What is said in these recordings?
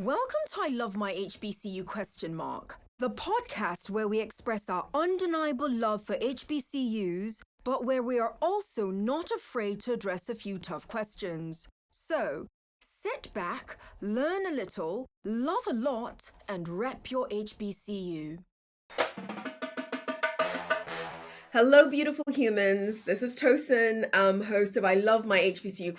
Welcome to I Love My HBCU ? The podcast where we express our undeniable love for HBCUs, but where we are also not afraid to address a few tough questions. So, sit back, learn a little, love a lot, and rep your HBCU. Hello, beautiful humans. This is Tosin, host of I Love My HBCU ?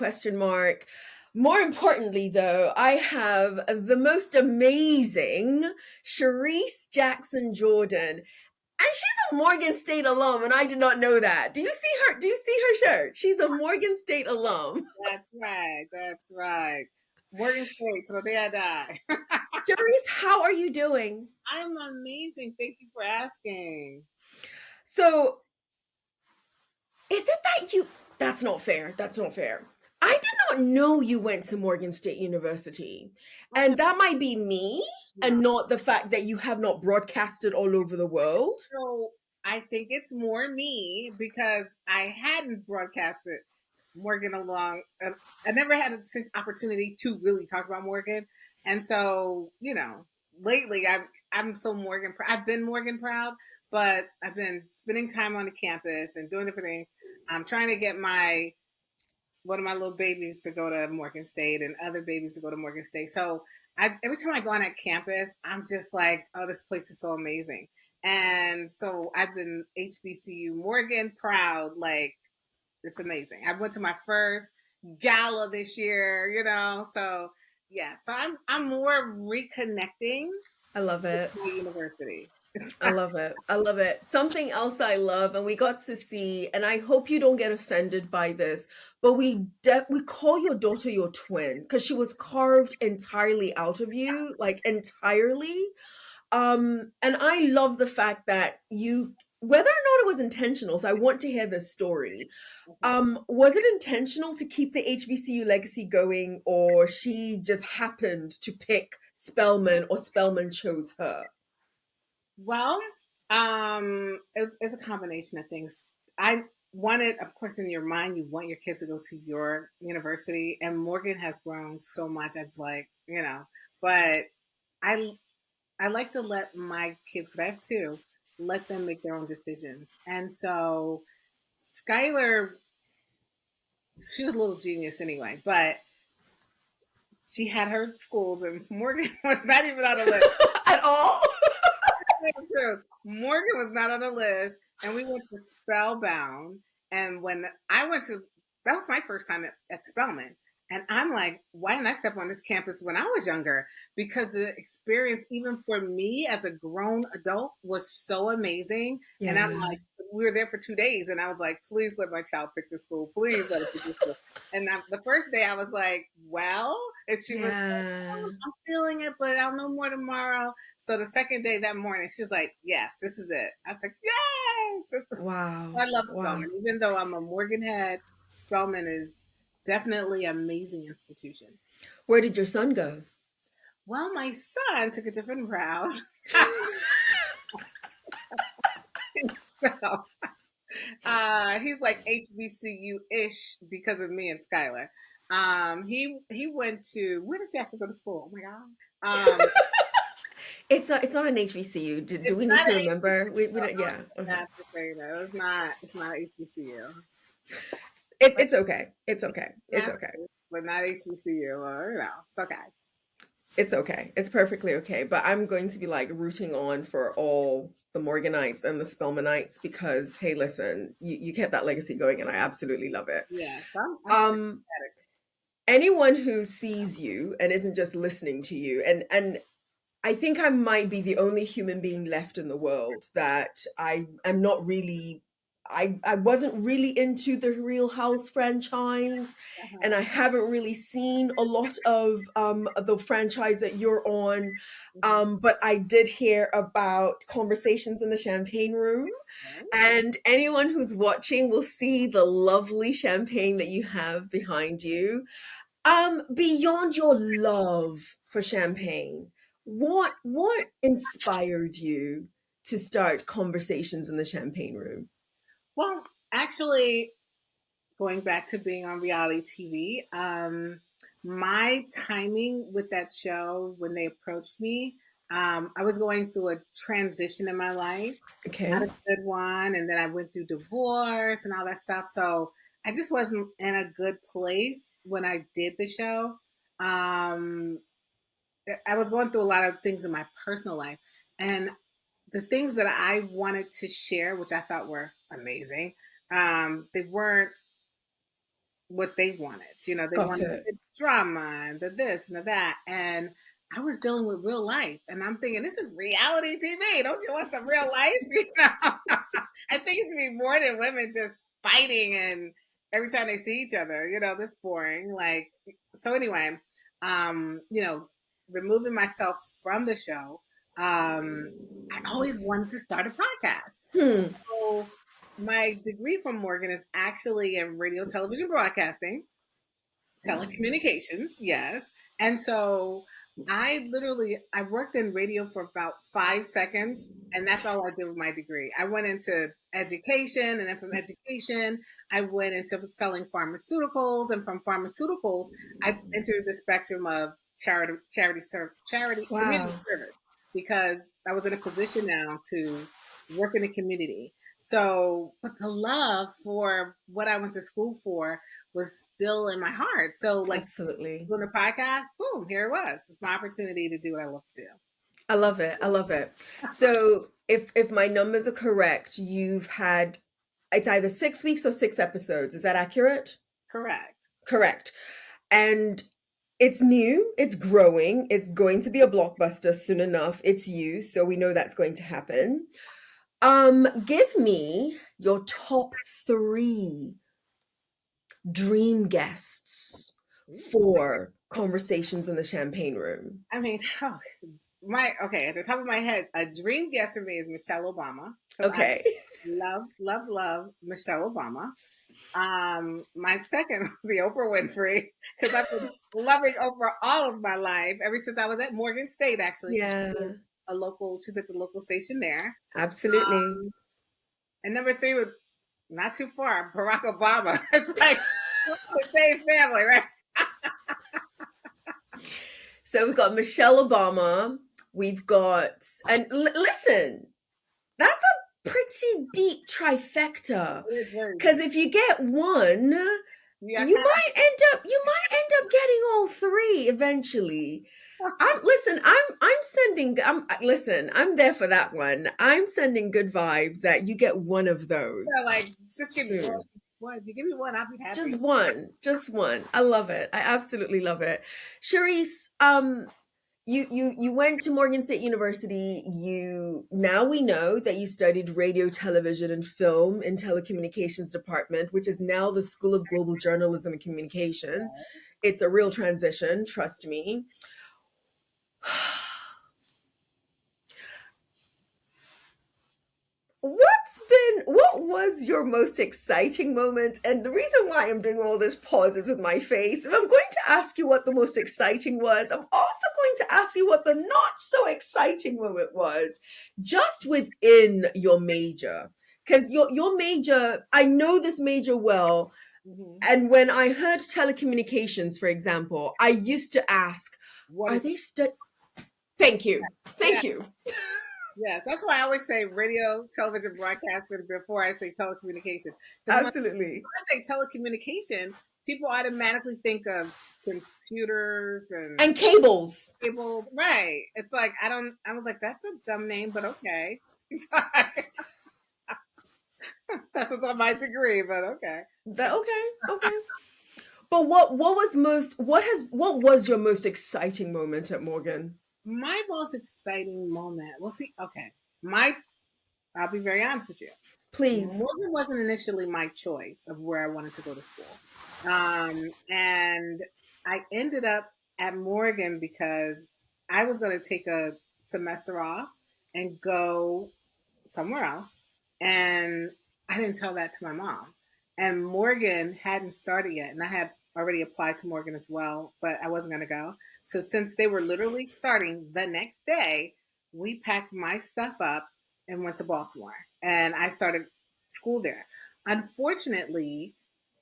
More importantly, though, I have the most amazing Charrisse Jackson-Jordan. And she's a Morgan State alum, and I did not know that. Do you see her? Do you see her shirt? She's a Morgan State alum. That's right. That's right. Morgan State, so there I die. Charrisse, how are you doing? I'm amazing. Thank you for asking. So, is it that you... That's not fair. That's not fair. I did not know you went to Morgan State University. And that might be me and not the fact that you have not broadcasted all over the world. So I think it's more me because I hadn't broadcasted Morgan along. I never had an opportunity to really talk about Morgan. And so, lately I'm so Morgan. I've been Morgan proud, but I've been spending time on the campus and doing different things. I'm trying to get one of my little babies to go to Morgan State and other babies to go to Morgan State. So every time I go on that campus, I'm just like, oh, this place is so amazing. And so I've been HBCU Morgan proud. Like, it's amazing. I went to my first gala this year, so yeah. So I'm more reconnecting. I love it. With my university. I love it. I love it. Something else I love, and we got to see, and I hope you don't get offended by this, but we call your daughter your twin because she was carved entirely out of you, like entirely. And I love the fact that you, whether or not it was intentional, so I want to hear this story. Was it intentional to keep the HBCU legacy going, or she just happened to pick Spelman, or Spelman chose her? Well, it's a combination of things. I wanted, of course, in your mind, you want your kids to go to your university, and Morgan has grown so much. I was like, but I like to let my kids, because I have two, let them make their own decisions. And so Skylar, she's a little genius anyway, but she had her schools, and Morgan was not even on the list at all. True. Morgan was not on the list, and we went to Spellbound. And when I went to, that was my first time at Spelman. And I'm like, why didn't I step on this campus when I was younger? Because the experience, even for me as a grown adult, was so amazing. Yeah. And I'm like, we were there for 2 days, and I was like, please let my child pick this school. Please let us pick this school. And the first day I was like, well, and she was like, oh, I'm feeling it, but I'll know more tomorrow. So the second day that morning, she was like, yes, this is it. I was like, yes. Wow. I love Spelman. Wow. Even though I'm a Morgan head, Spelman is definitely an amazing institution. Where did your son go? Well, my son took a different route. So, he's like HBCU-ish because of me and Skylar. He went to, where did you have to go to school? Oh my God. It's not an HBCU. Do we need to remember? We don't, yeah. Okay. Not to say that. It's not HBCU. It's okay. It's okay. It's okay. But not HBCU, or it's okay. It's okay. It's perfectly okay. But I'm going to be like rooting on for all the Morganites and the Spelmanites because, hey, listen, you kept that legacy going, and I absolutely love it. Yeah. Anyone who sees you and isn't just listening to you, and I think I might be the only human being left in the world that I am not really. I wasn't really into the Real House franchise, and I haven't really seen a lot of the franchise that you're on, but I did hear about Conversations in the Champagne Room, and anyone who's watching will see the lovely champagne that you have behind you. Beyond your love for champagne, what inspired you to start Conversations in the Champagne Room? Well, actually, going back to being on reality TV, My timing with that show, when they approached me, I was going through a transition in my life, not Okay. a good one. And then I went through divorce and all that stuff. So I just wasn't in a good place when I did the show. Um, I was going through a lot of things in my personal life. And the things that I wanted to share, which I thought were amazing, they weren't what they wanted. You know, they Got wanted it. the drama and the this and the that. And I was dealing with real life. And I'm thinking, this is reality TV. Don't you want some real life? You know? I think it should be more than women just fighting and every time they see each other, you know, this boring. Like, so anyway, you know, removing myself from the show, I always wanted to start a podcast. Hmm. So my degree from Morgan is actually in radio, television, broadcasting, telecommunications, yes. And so I worked in radio for about 5 seconds, and that's all I did with my degree. I went into education, and then from education, I went into selling pharmaceuticals, and from pharmaceuticals, I entered the spectrum of charity, Wow. community service, because I was in a position now to work in the community. So, but the love for what I went to school for was still in my heart. So, like, Absolutely. doing a podcast, boom, here it was. It's my opportunity to do what I love to do. I love it. I love it. So if my numbers are correct, you've had it's either 6 weeks or 6 episodes. Is that accurate? Correct. Correct. And it's new, it's growing, it's going to be a blockbuster soon enough. It's you, so we know that's going to happen. Give me your top three dream guests for conversations in the champagne room. I mean, oh, okay, at the top of my head, a dream guest for me is Michelle Obama, because I Okay. love Michelle Obama. My second would be Oprah Winfrey, because I've been loving Oprah all of my life, ever since I was at Morgan State, actually, because Yeah, she's at the local station there. absolutely. And number three was not too far, Barack Obama. It's like the same family, right? So we've got Michelle Obama. We've got, and listen, that's a pretty deep trifecta. It is very Because deep. if you get one, You got you time? might end up getting all three eventually. I'm there for that one. I'm sending good vibes that you get one of those Yeah, like, just give me one. soon. One. If you give me one, I'll be happy. Just one, just one. I love it. I absolutely love it. Charrisse, you went to Morgan State University. Now we know that you studied radio, television, and film in telecommunications department, which is now the School of Global Journalism and Communication. It's a real transition, trust me. What was your most exciting moment? And the reason why I'm doing all this pauses with my face, if I'm going to ask you what the most exciting was, I'm also going to ask you what the not so exciting moment was, just within your major. Because your major, I know this major well. Mm-hmm. And when I heard telecommunications, for example, I used to ask, What are is? they Thank you. Yeah, Thank you. yes. That's why I always say radio, television, broadcasting before I say telecommunication. Because when Absolutely. I say telecommunication, people automatically think of computers and And cables. cable. Right? It's like I was like, that's a dumb name, but okay. That's what's on my degree, but okay. Okay. But what was your most exciting moment at Morgan? My most exciting moment. Well, see, okay. I'll be very honest with you. Please. Morgan wasn't initially my choice of where I wanted to go to school. And I ended up at Morgan because I was going to take a semester off and go somewhere else. And I didn't tell that to my mom. And Morgan hadn't started yet. And I had already applied to Morgan as well, but I wasn't going to go. So since they were literally starting the next day, we packed my stuff up and went to Baltimore. And I started school there. Unfortunately,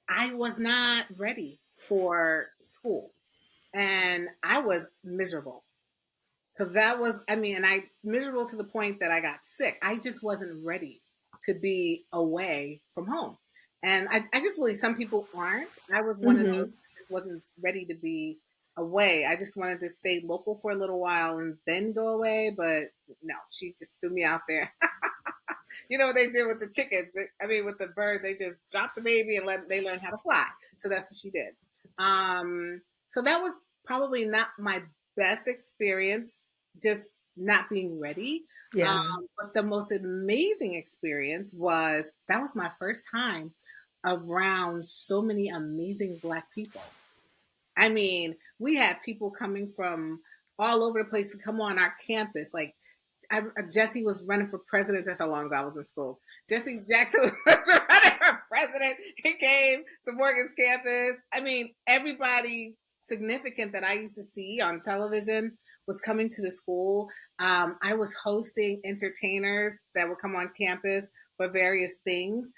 I was not ready for school. I was miserable. So that was, I mean, and I miserable to the point that I got sick. I just wasn't ready to be away from home. And I just believe some people aren't. I was one of those Mm-hmm. that just wasn't ready to be away. I just wanted to stay local for a little while and then go away. But no, she just threw me out there. You know what they did with the chickens? I mean, with the birds, they just dropped the baby and they learn how to fly. So that's what she did. So that was probably not my best experience, just not being ready. Yeah. But the most amazing experience was that was my first time around so many amazing Black people. I mean, we had people coming from all over the place to come on our campus. Like Jesse was running for president. That's how long ago I was in school. Jesse Jackson was running for president. He came to Morgan's campus. I mean, everybody significant that I used to see on television was coming to the school. I was hosting entertainers that would come on campus for various things.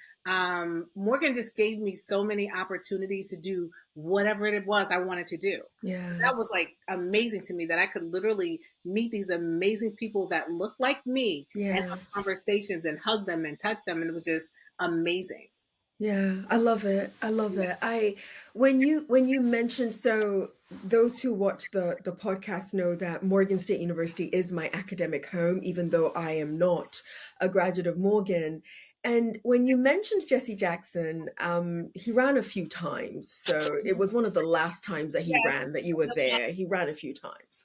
Morgan just gave me so many opportunities to do whatever it was I wanted to do. Yeah. That was like amazing to me that I could literally meet these amazing people that look like me and Yeah. have conversations and hug them and touch them. And it was just amazing. Yeah, I love it. I love Yeah. it. When you mentioned, so those who watch the podcast know that Morgan State University is my academic home, even though I am not a graduate of Morgan. And when you mentioned Jesse Jackson, he ran a few times. So it was one of the last times that he Yes. ran that you were there. He ran a few times.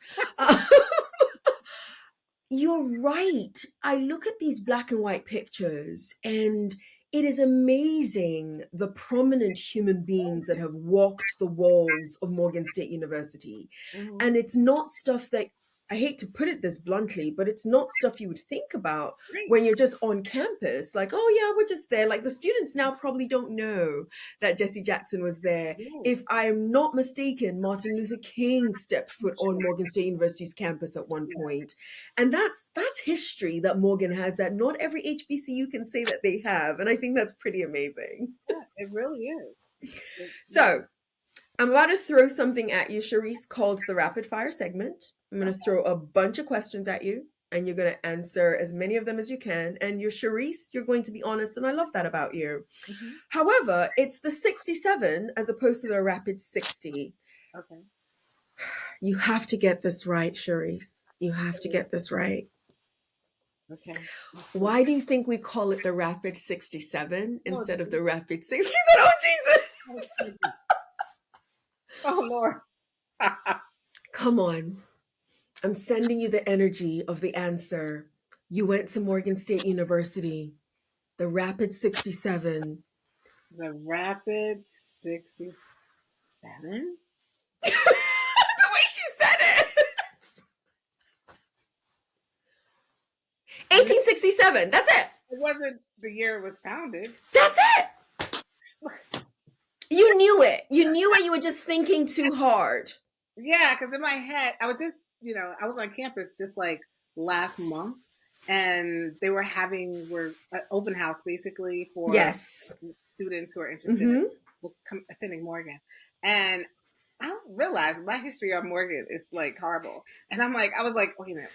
You're right. I look at these black and white pictures, and it is amazing the prominent human beings that have walked the walls of Morgan State University. Mhm. And it's not stuff that, I hate to put it this bluntly, but it's not stuff you would think about Great. when you're just on campus. Like, oh, yeah, we're just there. Like, the students now probably don't know that Jesse Jackson was there. Yes. If I am not mistaken, Martin Luther King stepped foot on Morgan State University's campus at one Yeah. point. And that's history that Morgan has that not every HBCU can say that they have. And I think that's pretty amazing. Yeah, it really is. Yeah. So I'm about to throw something at you, Charrisse, called the rapid fire segment. I'm going to throw a bunch of questions at you, and you're going to answer as many of them as you can. And you're Charrisse, you're going to be honest, and I love that about you. Mhm. However, it's the 67 as opposed to the rapid 60. Okay. You have to get this right, Charrisse. You have to get this right. Okay. Why do you think we call it the rapid 67 Oh, instead of the rapid 60? She said, oh, Jesus. oh Lord. Come on. I'm sending you the energy of the answer. You went to Morgan State University. The rapid 67. The rapid 67? The way she said it. 1867. That's it. It wasn't the year it was founded. That's it. You knew it. You knew it. You were just thinking too hard. Yeah, because in my head, I was just, I was on campus just like last month, and they were having an open house basically for Yes. students who are interested in attending Morgan. And I realized my history on Morgan is like horrible. And I was like, wait a minute,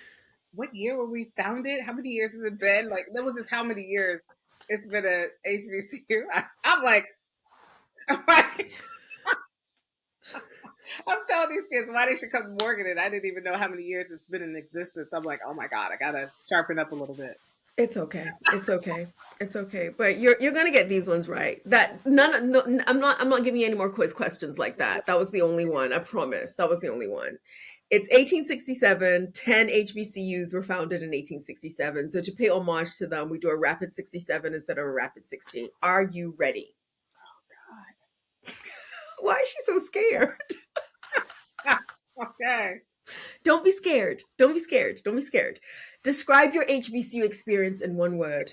what year were we founded? How many years has it been? Like, that was just how many years it's been a HBCU. I'm like, I'm telling these kids why they should come to Morgan, and I didn't even know how many years it's been in existence. I'm like, oh my God, I gotta sharpen up a little bit. It's okay. It's okay. It's okay. But you're gonna get these ones right. That none. No, I'm not giving you any more quiz questions like that. That was the only one. I promise. That was the only one. It's 1867. 10 HBCUs were founded in 1867. So to pay homage to them, we do a rapid 67 instead of a rapid 60. Are you ready? Oh God. Why is she so scared? Okay. Don't be scared. Don't be scared. Don't be scared. Describe your HBCU experience in one word.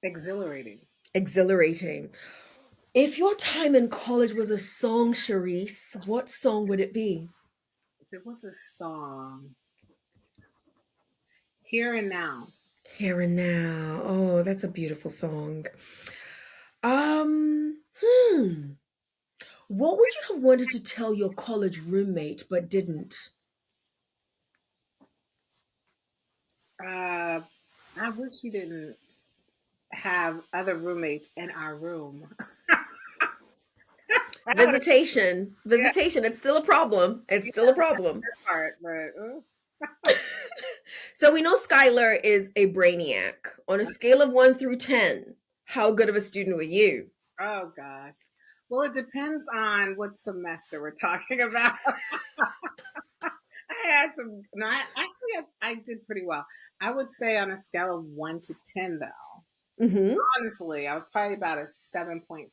Exhilarating. Exhilarating. If your time in college was a song, Charrisse, what song would it be? If it was a song, Here and Now. Here and Now. Oh, that's a beautiful song. Hmm. What would you have wanted to tell your college roommate but didn't? Uh, I wish you didn't have other roommates in our room. Visitation, Yeah, visitation. It's still a problem. It's still a problem. that part, but So we know Skylar is a brainiac. On a scale of 1 through 10, how good of a student were you? oh gosh. Well, it depends on what semester we're talking about. I had some. No, I did pretty well. I would say on a scale of 1 to 10, though. Hmm. Honestly, I was probably about a 7.5.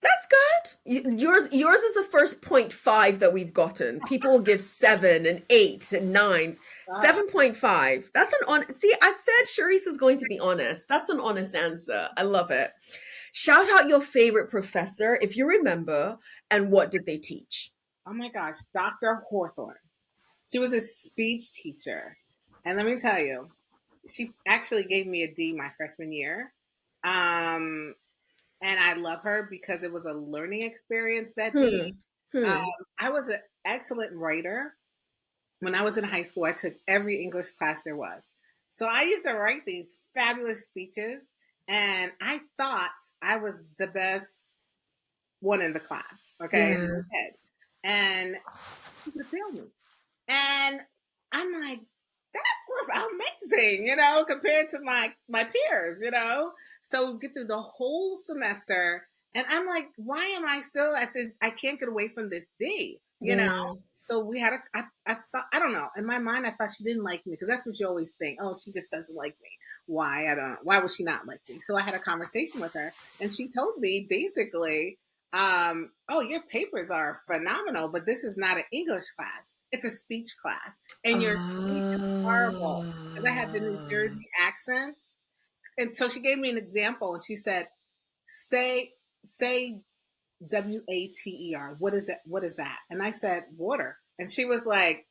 That's good. Yours is the first 0.5 that we've gotten. People will give 7 and 8 and 9s. Uh, 7.5. That's an on. See, I said Charrisse is going to be honest. That's an honest answer. I love it. Shout out your favorite professor, if you remember, and what did they teach? oh my gosh, Dr. Hawthorne. She was a speech teacher, and let me tell you, she actually gave me a D my freshman year. Um, and I love her because it was a learning experience that D. Hmm. Um, Hmm. I was an excellent writer. When I was in high school, I took every English class there was. So I used to write these fabulous speeches, and I thought I was the best one in the class, okay, in Yeah. my head. And she could fail me. And I'm like, that was amazing, compared to my peers, So we get through the whole semester, and I'm like, why am I still at this? I can't get away from this D. Yeah. So we had I thought, I don't know. In my mind, I thought she didn't like me because that's what you always think. Oh, she just doesn't like me. Why? I don't know. Why would she not like me? So I had a conversation with her, and she told me basically, oh, your papers are phenomenal, but this is not an English class. It's a speech class. And your speech is horrible. Because I had the New Ah. Jersey accents. And so she gave me an example and she said, say water. What is that? What is that? And I said, water. And she was like,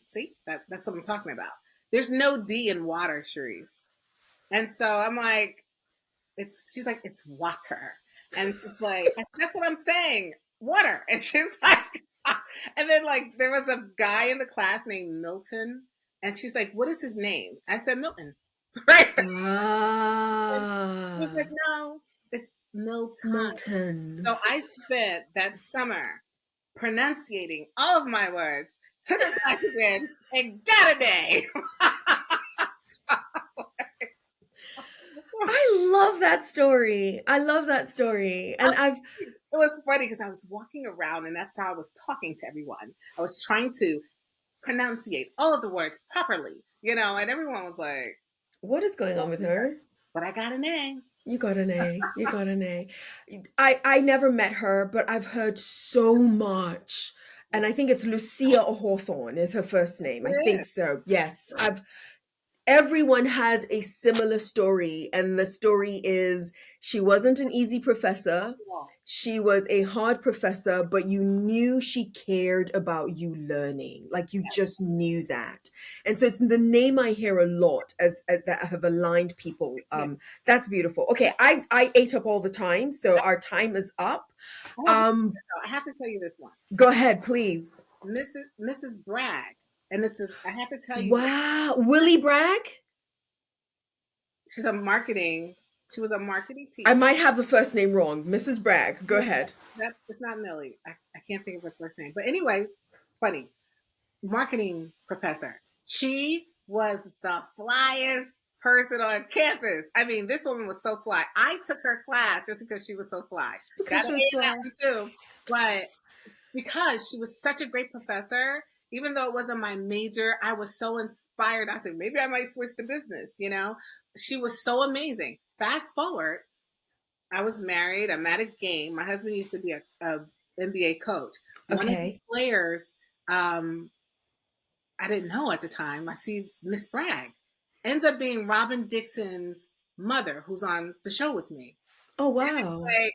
see, that's what I'm talking about. There's no D in water, Charrisse. And so I'm like, she's like, it's water. And she's like, that's what I'm saying, water. And she's like, and then like there was a guy in the class named Milton, and she's like, what is his name? I said Milton, right? And she's like, Ah. no, it's Milton. Milton. So I spent that summer pronunciating all of my words, took a class again, and got a day. I love that story. I love that story. And I've It was funny because I was walking around and that's how I was talking to everyone. I was trying to pronunciate all of the words properly, and everyone was like, what is going on with her? but I got an A. You got an A. You got an A. I never met her, but I've heard so much. And I think it's Lucia or Hawthorne is her first name. I think It so. Yes. I've Everyone has a similar story, and the story is she wasn't an easy professor. She was a hard professor, but you knew she cared about you learning. Like you just knew that. And so it's the name I hear a lot as that have aligned people. That's beautiful. Okay, I ate up all the time, so our time is up. Um, I have to tell you this one. Go ahead, please. Mrs. Bragg. And I have to tell you, Wow, Willie Bragg. she's a marketing, she was a marketing I teacher. might have the first name wrong. Mrs. Bragg. Go ahead. It's not Millie. I can't think of her first name. But anyway, funny. Marketing professor. She was the flyest person on campus. I mean, this woman was so fly. I took her class just because she was so fly. Because Got she an was A in that fly. one too. But because she was such a great professor, even though it wasn't my major, I was so inspired. I said, maybe I might switch to business. She was so amazing. Fast forward, I was married. I'm at a game. My husband used to be a NBA coach. One of the Okay. players, I didn't know at the time. I see Miss Bragg. Ends up being Robin Dixon's mother, who's on the show with me. Oh, And it's wow. like,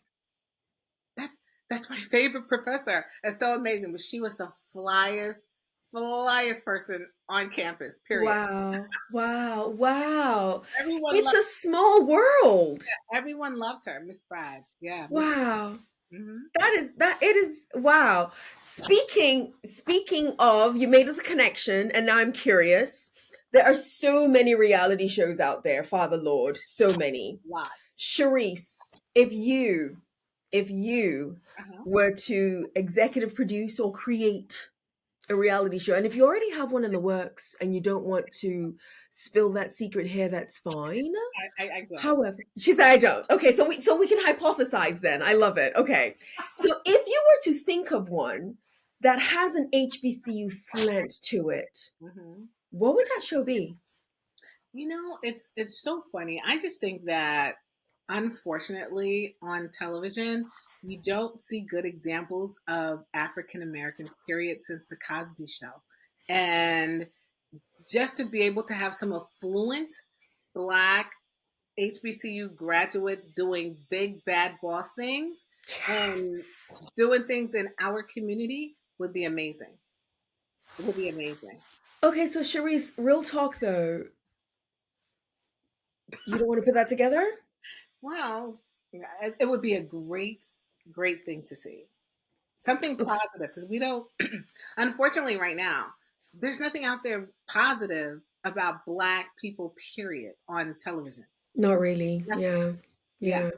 that's my favorite professor. It's so amazing. But she was the flyest person on campus, period. Wow. Wow. Wow. Everyone It's loved a small world. everyone loved her, Miss Bragg. Yeah, Miss Wow. Hmm. That it is wow. Speaking of, you made the connection, and now I'm curious. There are so many reality shows out there, Father Lord, so many. Lots. Charisse, if you Uh-huh. were to executive produce or create a reality show, and if you already have one in the works and you don't want to spill that secret here, that's fine. I don't. However, she said I don't. Okay, so we can hypothesize then. I love it. Okay. So if you were to think of one that has an HBCU slant to it, Hmm. what would that show be? It's so funny. I just think that unfortunately on television, you don't see good examples of African Americans, period, since the Cosby Show. And just to be able to have some affluent Black HBCU graduates doing big bad boss things and Yes. doing things in our community would be amazing. It would be amazing. Okay, so Charisse, real talk though, you don't want to put that together? Well, yeah, it would be a great thing to see. Something Okay. positive because we don't, unfortunately, right now, there's nothing out there positive about Black people, period, on television. Not really. Nothing. Yeah. Yeah.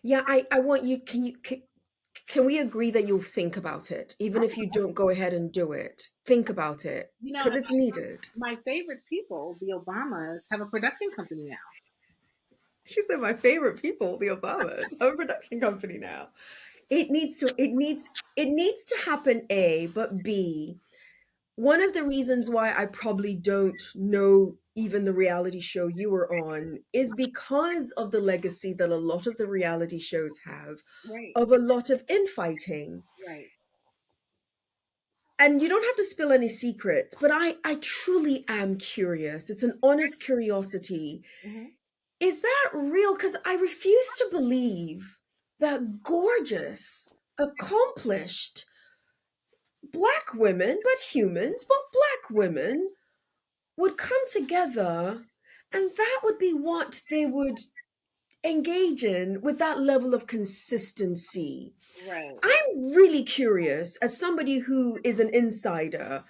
Yeah. Yeah, I want you can we agree that you'll think about it even if you don't go ahead and do it? Think about it You know, because it's needed. my favorite people, the Obamas, have a production company now. She said my favorite people, the Obamas, have a production company now. It needs to happen, A, but B, one of the reasons why I probably don't know even the reality show you were on is because of the legacy that a lot of the reality shows have Right, of a lot of infighting. right. And you don't have to spill any secrets, but I truly am curious. It's an honest curiosity. Hmm. Is that real? Because I refuse to believe that gorgeous, accomplished Black women, but humans, but Black women would come together and that would be what they would engage in with that level of consistency. Right. I'm really curious, as somebody who is an insider,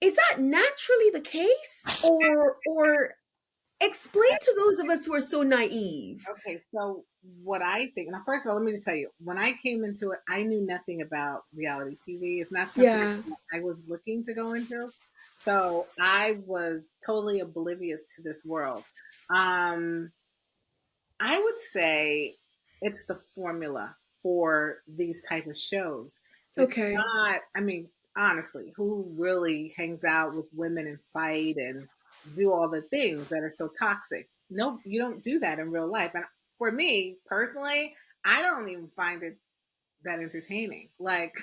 is that naturally the case? Or explain to those of us who are so naive. Okay, so what I think, now first of all, let me just tell you, when I came into it, I knew nothing about reality TV. It's not something Yeah. I was looking to go into. So I was totally oblivious to this world. Um, I would say it's the formula for these type of shows. It's Okay. not, I mean, honestly, who really hangs out with women and fight and do all the things that are so toxic? No, you don't do that in real life. And for me personally, I don't even find it that entertaining. Like,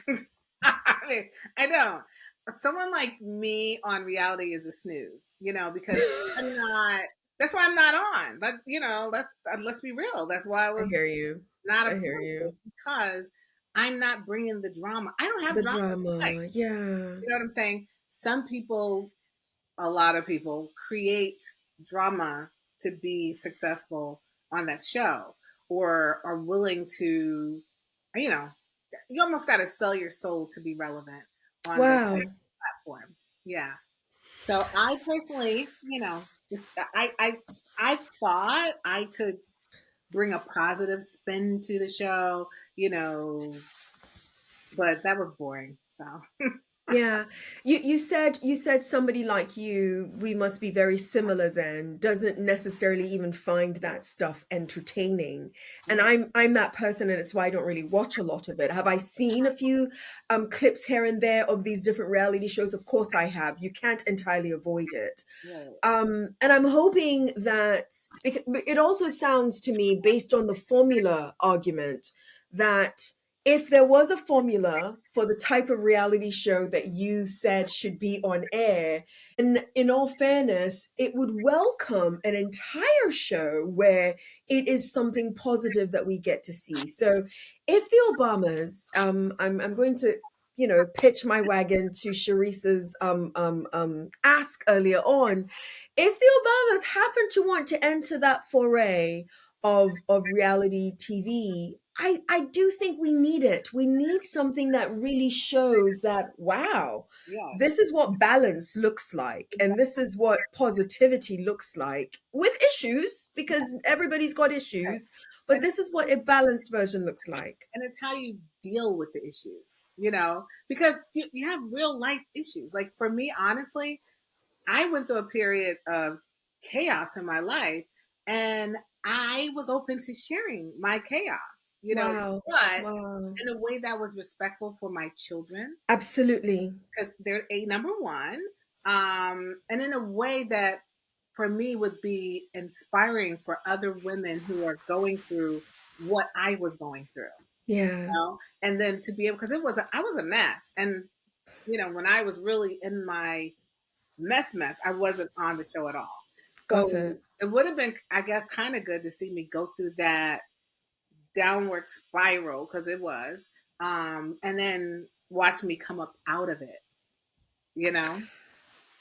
I mean, I don't. Someone like me on reality is a snooze, because I'm not. That's why I'm not on. But let's be real. That's why I I was hear you. not a I part hear of it you. because I'm not bringing the drama. I don't have The drama in my life. drama. Yeah. You know what I'm saying? Some people, a lot of people, create drama to be successful on that show, or are willing to, you know, you almost got to sell your soul to be relevant on those Wow. platforms. Yeah. So I personally, I thought I could bring a positive spin to the show, but that was boring. So Yeah. You said somebody like you, we must be very similar then, doesn't necessarily even find that stuff entertaining. And I'm that person, and it's why I don't really watch a lot of it. Have I seen a few clips here and there of these different reality shows? Of course I have. You can't entirely avoid it. right. And I'm hoping that because it also sounds to me, based on the formula argument, that if there was a formula for the type of reality show that you said should be on air, and in all fairness, it would welcome an entire show where it is something positive that we get to see. So if the Obamas, I'm going to pitch my wagon to Charisse's ask earlier on. If the Obamas happen to want to enter that foray of reality TV, I do think we need it. We need something that really shows that, wow, Yes. this is what balance looks like. And this is what positivity looks like with issues, because everybody's got issues. But And this is what a balanced version looks like. and it's how you deal with the issues, you know, because you have real life issues. Like for me, honestly, I went through a period of chaos in my life, and I was open to sharing my chaos, you know, Wow. but Wow. in a way that was respectful for my children Absolutely. because they're a number one, and in a way that for me would be inspiring for other women who are going through what I was going through, Yeah. you know, and then to be able because I was a mess, and you know when I was really in my mess. I wasn't on the show at all. So Got it. it would have been, I guess, kind of good to see me go through that downward spiral because it was, and then watch me come up out of it. You know,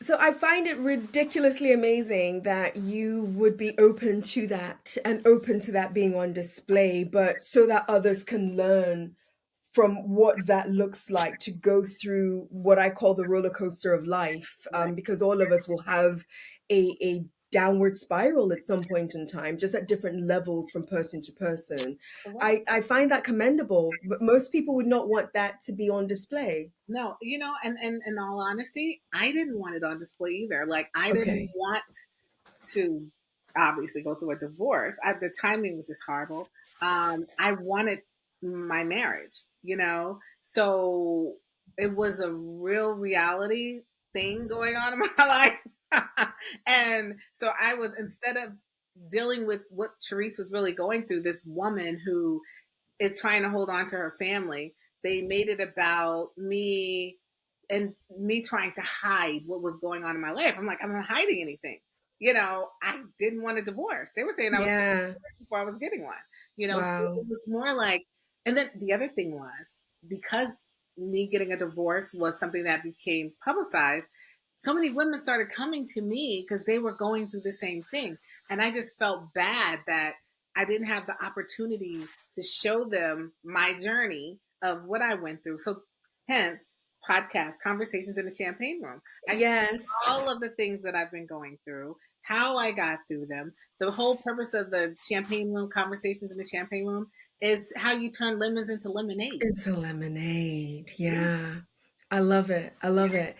So I find it ridiculously amazing that you would be open to that and open to that being on display, but so that others can learn from what that looks like to go through what I call the roller coaster of life, right? because all of us will have a downward spiral at some point in time, just at different levels from person to person. Correct. I find that commendable, but most people would not want that to be on display. No, you know, and in all honesty, I didn't want it on display either. Like I didn't Okay. want to obviously go through a divorce. The timing was just horrible. I wanted my marriage, you know, so it was a real reality thing going on in my life. And so I was, instead of dealing with what Charrisse was really going through, this woman who is trying to hold on to her family, they made it about me and me trying to hide what was going on in my life. I'm like, I'm not hiding anything. You know, I didn't want a divorce. They were saying I was Yeah. before I was getting one. You know, so Wow. it was more like, and then the other thing was because me getting a divorce was something that became publicized. So many women started coming to me because they were going through the same thing, and I just felt bad that I didn't have the opportunity to show them my journey of what I went through. So, hence, podcast conversations in the champagne room. I share Yes. all of the things that I've been going through, how I got through them. The whole purpose of the champagne room conversations in the champagne room is how you turn lemons into lemonade. It's a lemonade. Yeah. I love it. I love it.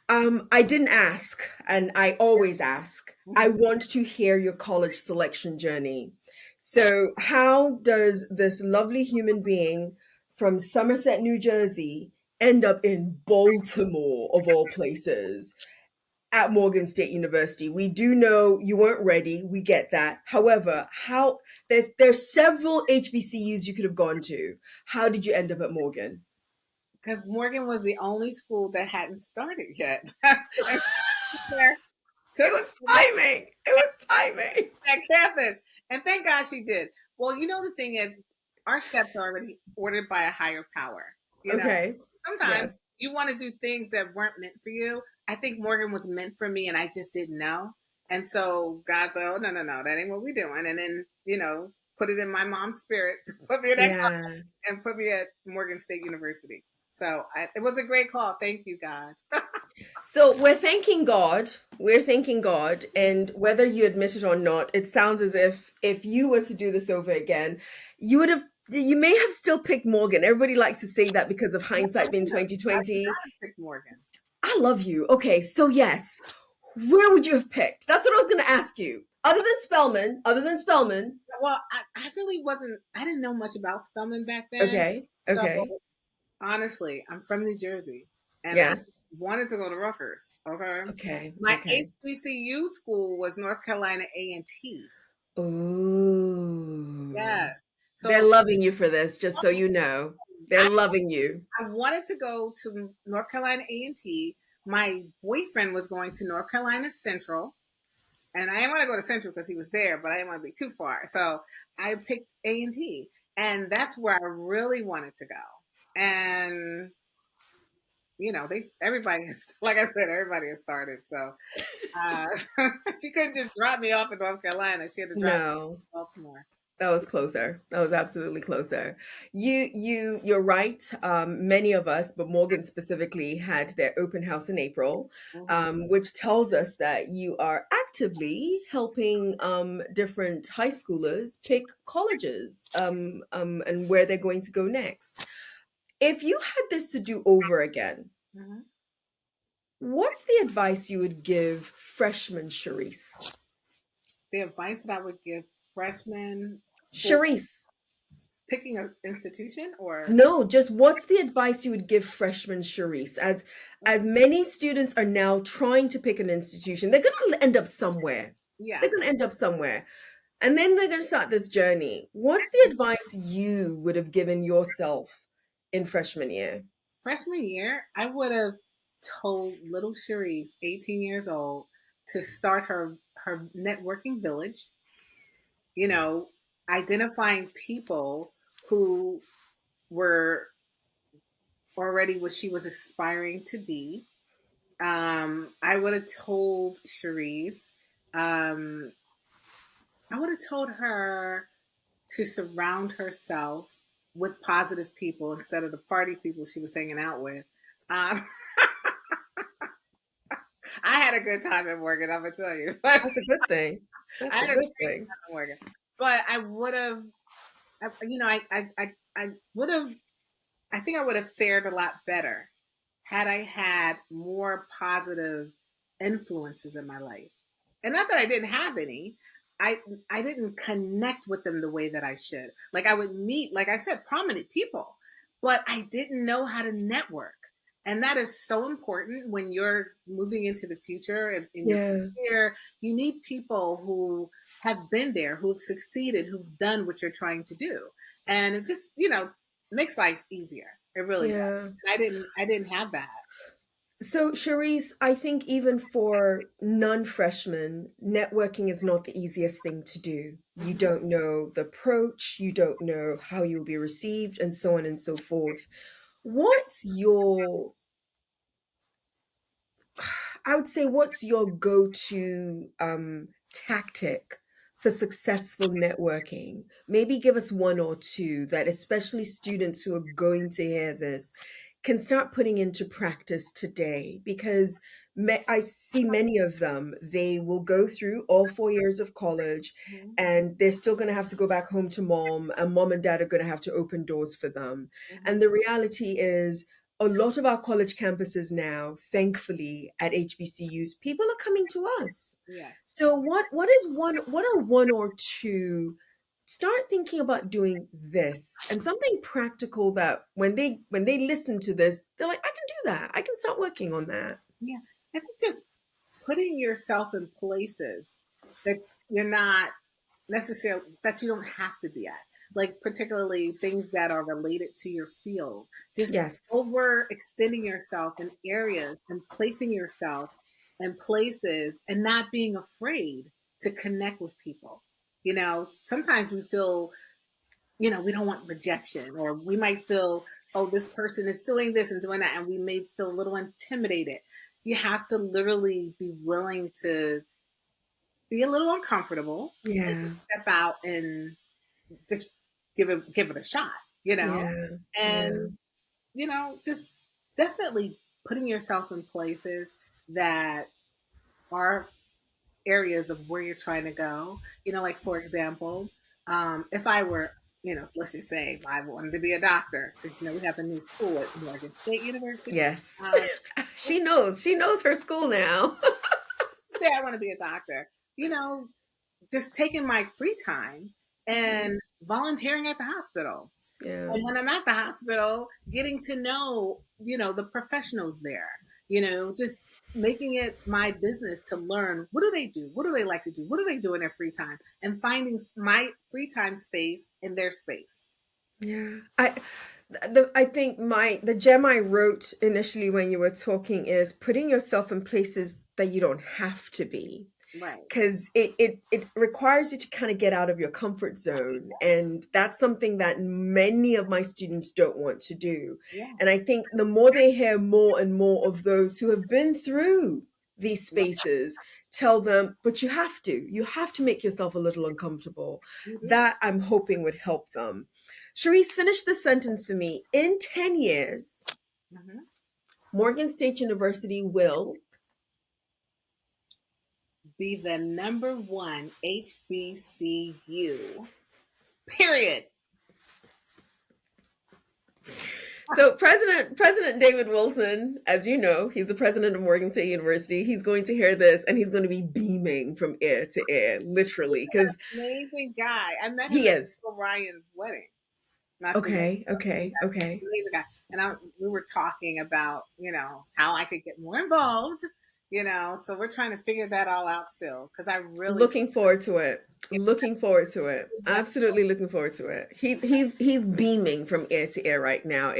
I didn't ask, and I always ask. I Mhm. want to hear your college selection journey. So, how does this lovely human being from Somerset, New Jersey, end up in Baltimore, of all places, at Morgan State University? We do know you weren't ready. We get that. However, how there's several HBCUs you could have gone to. How did you end up at Morgan? Because Morgan was the only school that hadn't started yet. And there It took was timing. It was timing. that campus. And thank God she did. Well, you know, the thing is, our steps are already ordered by a higher power. You know, Okay. sometimes Yes. you want to do things that weren't meant for you. I think Morgan was meant for me and I just didn't know. And so God said, oh, no, that ain't what we're doing. And then, you know, put it in my mom's spirit to put me in that Yeah. and put me at Morgan State University. So it was a great call. Thank you, God. So we're thanking God. We're thanking God, and whether you admit it or not, it sounds as if you were to do this over again, you would have. You may have still picked Morgan. Everybody likes to say that because of hindsight being I did 2020. not pick Morgan. I love you. Okay, so yes, where would you have picked? That's what I was going to ask you. Other than Spelman, other than Spelman. Well, I really wasn't, I didn't know much about Spelman back then. Okay. So Okay. honestly, I'm from New Jersey and I Yes. wanted to go to Rutgers. Okay. Okay. My Okay. HBCU school was North Carolina A&T. Ooh. Yeah. They're So loving you for this, just so you know. They're I, loving you. I wanted to go to North Carolina A&T. My boyfriend was going to North Carolina Central. And I didn't want to go to Central because he was there, but I didn't want to be too far. So I picked A&T. And that's where I really wanted to go. And you know, everybody has, like I said, everybody has started. So uh, she couldn't just drop me off in North Carolina. She had to drop me No. in Baltimore. That was closer. That was absolutely closer. You're right. Many of us, but Morgan specifically, had their open house in April, Mhm. which tells us that you are actively helping different high schoolers pick colleges and where they're going to go next. If you had this to do over again, Mhm. what's the advice you would give freshman Charisse? The advice that I would give freshmen for Charisse. picking an institution or No, just what's the advice you would give freshman Charisse? As many students are now trying to pick an institution, they're gonna end up somewhere. yeah. They're gonna end up somewhere. And then they're gonna start this journey. What's the advice you would have given yourself in freshman year? Freshman year, I would have told little Charisse, 18 years old, to start her networking village, you know, identifying people who were already what she was aspiring to be. I would have told Charisse, um, I would have told her to surround herself with positive people instead of the party people she was hanging out with. Um, I had a good time at Morgan, I'm gonna tell you. But That's a good thing. I That's a had a good great thing. time at Morgan. But I would have, I would have, I think I would have fared a lot better had I had more positive influences in my life. And not that I didn't have any. I I didn't connect with them the way that I should. Like I would meet, like I said, prominent people, but I didn't know how to network. And that is so important when you're moving into the future and in your Yeah. career. You need people who have been there, who've succeeded, who've done what you're trying to do. And it just, makes life easier. It really does. Yeah. And I didn't have that. So, Charisse, I think even for non-freshmen, networking is not the easiest thing to do. You Mhm. don't know the approach, you don't know how you'll be received, and so on and so forth. What's your, I would say, what's your go-to tactic for successful networking? Maybe give us one or two that especially students who are going to hear this can start putting into practice today, because I see many of them, they will go through all 4 years of college Mhm. and they're still going to have to go back home to mom, and mom and dad are going to have to open doors for them. Mhm. And the reality is, a lot of our college campuses now, thankfully, at HBCUs, people are coming to us. Yeah. So what are one or two, start thinking about doing this, and something practical that when they listen to this, they're like, I can do that. I can start working on that. Yeah. I think just putting yourself in places that you're not necessarily that you don't have to be at. Like particularly things that are related to your field. Just Yes. overextending yourself in areas and placing yourself in places and not being afraid to connect with people. Sometimes we feel we don't want rejection, or we might feel, oh, this person is doing this and doing that, and we may feel a little intimidated. You have to literally be willing to be a little uncomfortable and Yeah. just step out and just give it a shot, Yeah. Yeah. and just definitely putting yourself in places that are areas of where you're trying to go. Like for example, if I were, let's just say if I wanted to be a doctor, because we have a new school at Morgan State University. Yes. Um, She knows. She knows her school now. say I want to be a doctor, you know, just taking my free time and volunteering at the hospital. Yeah. And when I'm at the hospital, getting to know, the professionals there, just making it my business to learn, what do they do? What do they like to do? What do they do in their free time? And finding my free time space in their space. Yeah. I think the gem I wrote initially when you were talking is putting yourself in places that you don't have to be, Right. because it requires you to kind of get out of your comfort zone, and that's something that many of my students don't want to do. Yeah. And I think the more they hear more and more of those who have been through these spaces, tell them, but you have to make yourself a little uncomfortable. You do. That I'm hoping would help them. Charrisse, finish this sentence for me. In 10 years, Mm-hmm. Morgan State University will Be the #1 HBCU. Period. So President David Wilson, as you know, he's the president of Morgan State University. He's going to hear this and he's going to be beaming from ear to ear, literally, because Amazing guy. I met him he at is. Ryan's wedding. Not Okay. amazing guy. And we were talking about, how I could get more involved, so we're trying to figure that all out still. Cause I really Looking forward to it. Absolutely looking forward to it. He's beaming from ear to ear right now.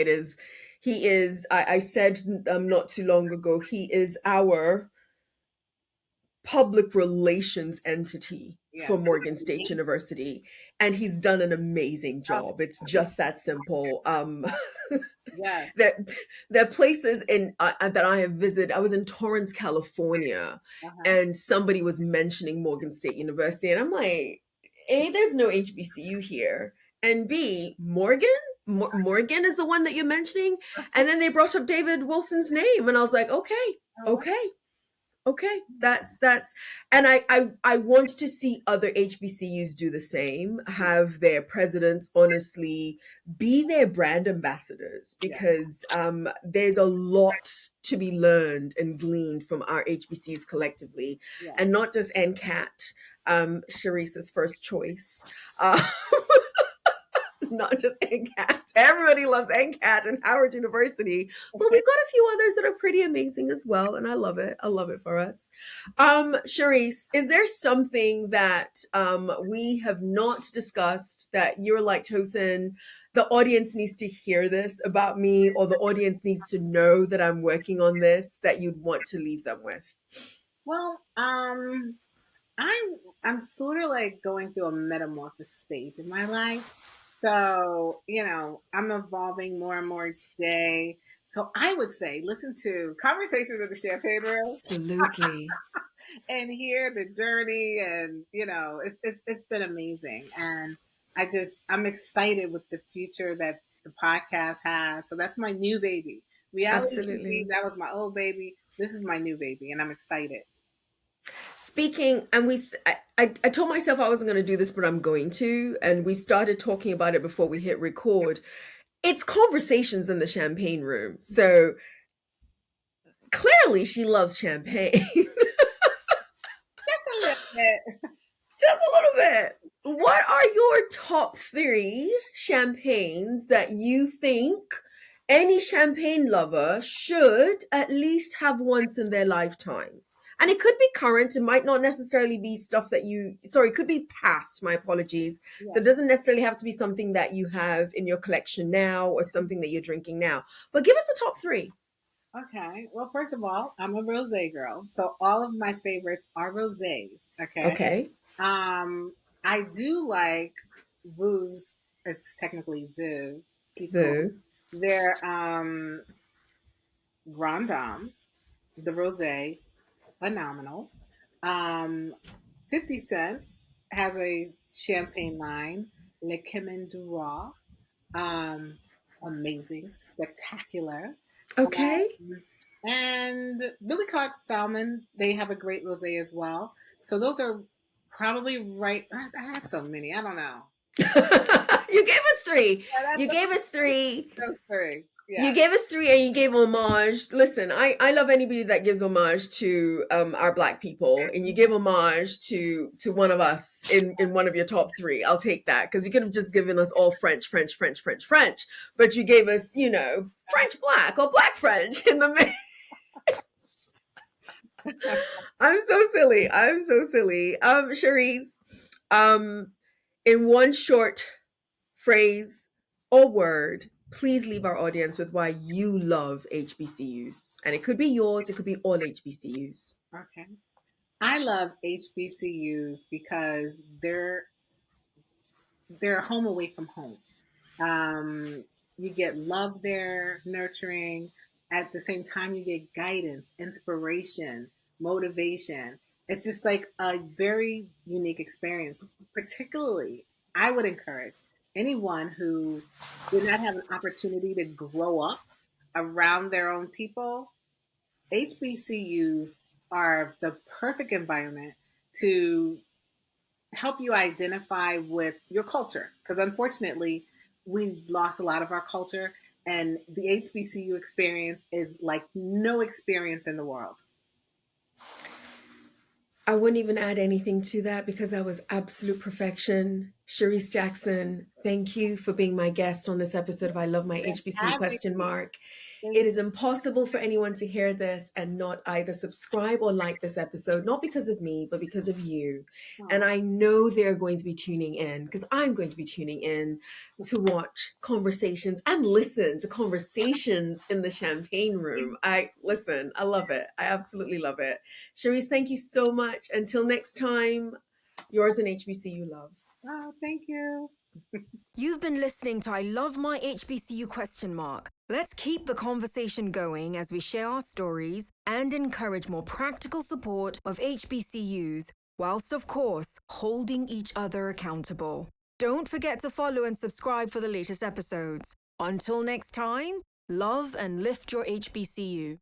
He is, I said not too long ago, he is our public relations entity for Morgan State University, and he's done an amazing job. It's just that simple. Yeah. There are places that I have visited. I was in Torrance, California, and somebody was mentioning Morgan State University, and I'm like, A, there's no HBCU here, and B, Morgan is the one that you're mentioning, and then they brought up David Wilson's name, and I was like, okay, that's and I want to see other HBCUs do the same, have their presidents honestly be their brand ambassadors, because there's a lot to be learned and gleaned from our HBCUs collectively, and not just NCAT, Charisse's first choice. Not just NCAT. Everybody loves NCAT and Howard University, but we've got a few others that are pretty amazing as well, and I love it. I love it for us. Charrisse, is there something that we have not discussed that you're lactosing? The audience needs to hear this about me, or the audience needs to know that I'm working on this, that you'd want to leave them with? Well, I'm sort of like going through a metamorphosis stage in my life. So, I'm evolving more and more each day. So I would say listen to Conversations at the Champagne Room. Absolutely. And hear the journey, and it's been amazing. And I'm excited with the future that the podcast has. So that's my new baby. Reality TV, that was my old baby. This is my new baby, and I'm excited. Speaking, and I told myself I wasn't going to do this, but I'm going to, and we started talking about it before we hit record. It's Conversations in the Champagne Room. So clearly she loves champagne. Just a little bit. Just a little bit. What are your top 3 champagnes that you think any champagne lover should at least have once in their lifetime? And it could be current. It might not necessarily be stuff that it could be past. My apologies. Yeah. So it doesn't necessarily have to be something that you have in your collection now or something that you're drinking now. But give us the top 3. Okay. Well, first of all, I'm a rosé girl. So all of my favorites are rosés. Okay. I do like Veuves. It's technically Veuve. Veuve. They're Grand Dame, the rosé, phenomenal. 50 Cents has a champagne line, Le Chemin du Roi. Amazing, spectacular. Okay. And Billy Clark Salmon, they have a great rosé as well. So those are probably right. I have so many. I don't know. You gave us 3. Yeah, you gave us 3. Those 3. Yeah. You gave us 3 and you gave homage. Listen, I love anybody that gives homage to our Black people, and you give homage to one of us in one of your top 3. I'll take that, because you could have just given us all French, but you gave us, French Black or Black French in the mix. I'm so silly. Charrisse, in one short phrase or word, please leave our audience with why you love HBCUs. And it could be yours, it could be all HBCUs. Okay. I love HBCUs because they're home away from home. You get love there, nurturing. At the same time, you get guidance, inspiration, motivation. It's just like a very unique experience. Particularly, I would encourage anyone who did not have an opportunity to grow up around their own people. HBCUs are the perfect environment to help you identify with your culture. Because unfortunately, we've lost a lot of our culture, and the HBCU experience is like no experience in the world. I wouldn't even add anything to that because that was absolute perfection. Charrisse Jackson, thank you for being my guest on this episode of I Love My HBCU Having question me. mark. Thank It is impossible for anyone to hear this and not either subscribe or like this episode, not because of me, but because of you. And you. I know they're going to be tuning in because I'm going to be tuning in to watch conversations and listen to conversations in the champagne room. I love it. I absolutely love it. Charrisse, thank you so much. Until next time, yours in HBCU love. Oh, thank you. You've been listening to I Love My HBCU question mark. Let's keep the conversation going as we share our stories and encourage more practical support of HBCUs, whilst of course holding each other accountable. Don't forget to follow and subscribe for the latest episodes. Until next time, love and lift your HBCU.